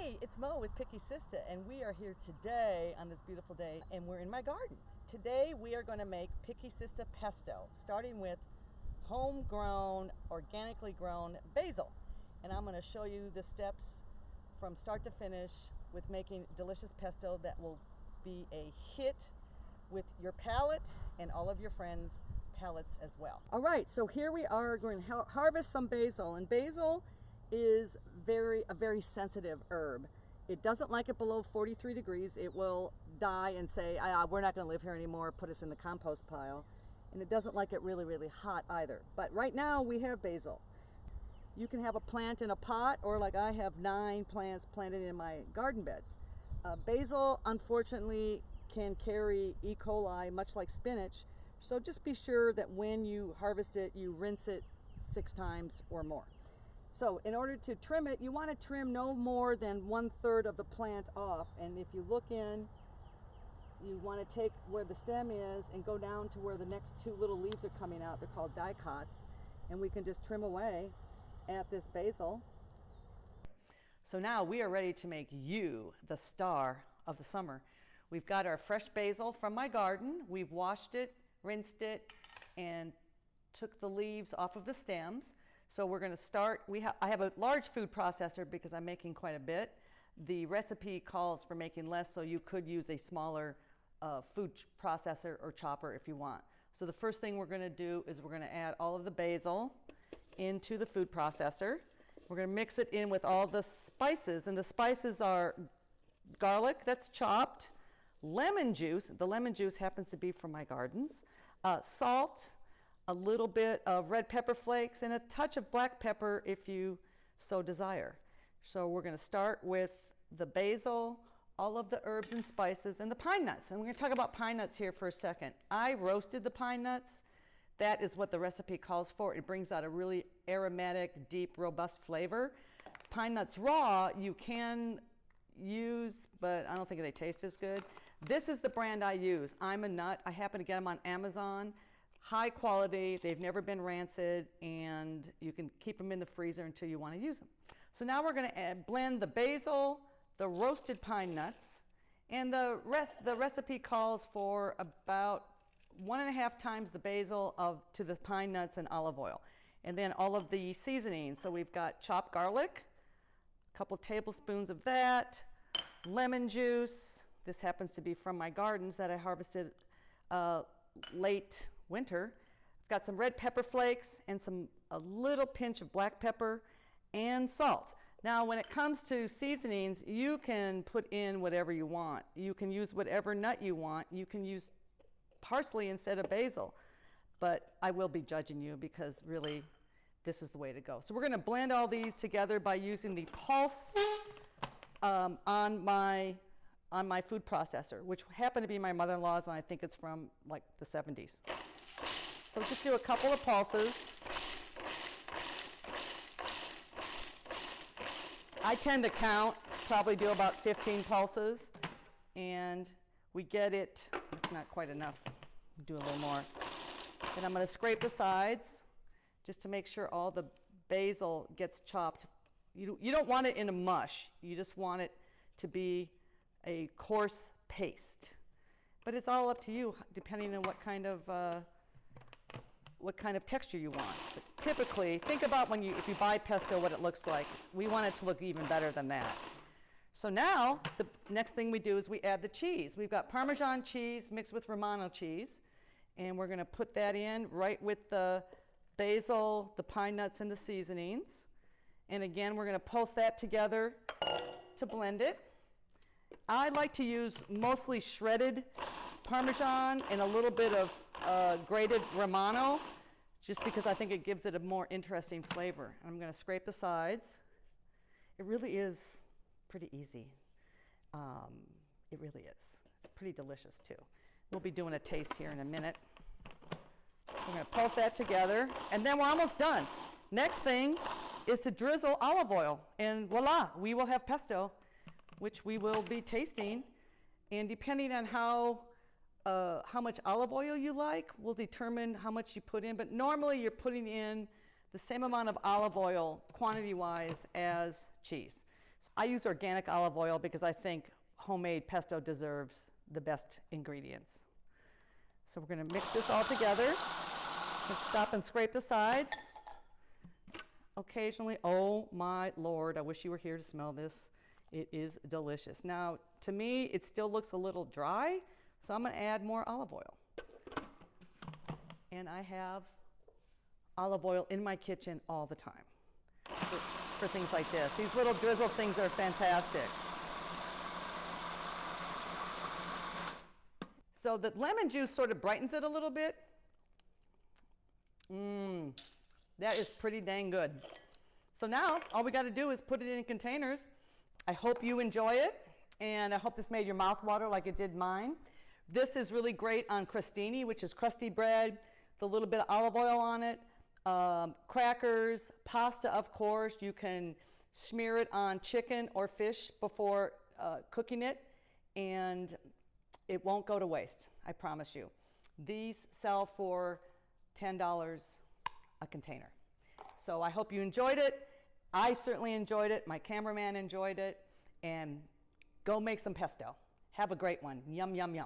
Hey, it's Mo with Picky Sista, and we are here today on this beautiful day, and we're in my garden. Today we are going to make Picky Sista Pesto, starting with homegrown, organically grown basil. And I'm going to show you the steps from start to finish with making delicious pesto that will be a hit with your palate and all of your friends' palates as well. All right, so here we are going to harvest some basil, and basil is a very sensitive herb. It doesn't like it below 43 degrees. It will die and say, we're not going to live here anymore, put us in the compost pile. And it doesn't like it really, really hot either. But right now we have basil. You can have a plant in a pot, or like I have 9 plants planted in my garden beds. Basil, unfortunately, can carry E. coli, much like spinach. So just be sure that when you harvest it, you rinse it 6 times or more. So in order to trim it, you want to trim no more than 1/3 of the plant off. And if you look in, you want to take where the stem is and go down to where the next 2 little leaves are coming out. They're called dicots. And we can just trim away at this basil. So now we are ready to make you the star of the summer. We've got our fresh basil from my garden. We've washed it, rinsed it, and took the leaves off of the stems. So we're going to start. I have a large food processor because I'm making quite a bit. The recipe calls for making less, so you could use a smaller food processor or chopper if you want. So the first thing we're going to do is we're going to add all of the basil into the food processor. We're going to mix it in with all the spices, and the spices are garlic that's chopped, lemon juice. The lemon juice happens to be from my gardens, salt, a little bit of red pepper flakes, and a touch of black pepper if you so desire. So we're going to start with the basil, all of the herbs and spices, and the pine nuts. And we're going to talk about pine nuts here for a second. I roasted the pine nuts. That is what the recipe calls for. It brings out a really aromatic, deep, robust flavor. Pine nuts raw you can use, but I don't think they taste as good. This is the brand I use. I'm a Nut. I happen to get them on Amazon. High quality, they've never been rancid, and you can keep them in the freezer until you want to use them. So now we're going to blend the basil, the roasted pine nuts, and the recipe calls for about 1.5 times the basil to the pine nuts and olive oil. And then all of the seasonings. So we've got chopped garlic, a couple tablespoons of that, lemon juice. This happens to be from my gardens that I harvested late winter. I've got some red pepper flakes and a little pinch of black pepper and salt. Now when it comes to seasonings, you can put in whatever you want. You can use whatever nut you want. You can use parsley instead of basil, but I will be judging you because really this is the way to go. So we're going to blend all these together by using the pulse on my food processor, which happened to be my mother-in-law's, and I think it's from like the 70s. So just do a couple of pulses. I tend to count, probably do about 15 pulses, and we get it. It's not quite enough. Do a little more. Then I'm going to scrape the sides just to make sure all the basil gets chopped. You don't want it in a mush. You just want it to be a coarse paste. But it's all up to you, depending on what kind of texture you want. But typically, think about if you buy pesto, what it looks like. We want it to look even better than that. So now, the next thing we do is we add the cheese. We've got Parmesan cheese mixed with Romano cheese, and we're going to put that in right with the basil, the pine nuts, and the seasonings. And again, we're going to pulse that together to blend it. I like to use mostly shredded Parmesan and a little bit of grated Romano, just because I think it gives it a more interesting flavor. I'm going to scrape the sides. It really is pretty easy. It really is. It's pretty delicious too. We'll be doing a taste here in a minute. So I'm going to pulse that together, and then we're almost done. Next thing is to drizzle olive oil, and voila, we will have pesto, which we will be tasting. And depending on how much olive oil you like will determine how much you put in. But normally you're putting in the same amount of olive oil quantity-wise as cheese. I use organic olive oil because I think homemade pesto deserves the best ingredients. So we're going to mix this all together. Let's stop and scrape the sides. Occasionally, oh my Lord, I wish you were here to smell this. It is delicious. Now, to me, it still looks a little dry, so I'm going to add more olive oil. And I have olive oil in my kitchen all the time for things like this. These little drizzle things are fantastic. So the lemon juice sort of brightens it a little bit. That is pretty dang good. So now all we got to do is put it in containers. I hope you enjoy it, and I hope this made your mouth water like it did mine. This is really great on crostini, which is crusty bread, with a little bit of olive oil on it, crackers, pasta, of course. You can smear it on chicken or fish before cooking it, and it won't go to waste, I promise you. These sell for $10 a container. So I hope you enjoyed it. I certainly enjoyed it. My cameraman enjoyed it. And go make some pesto. Have a great one. Yum, yum, yum.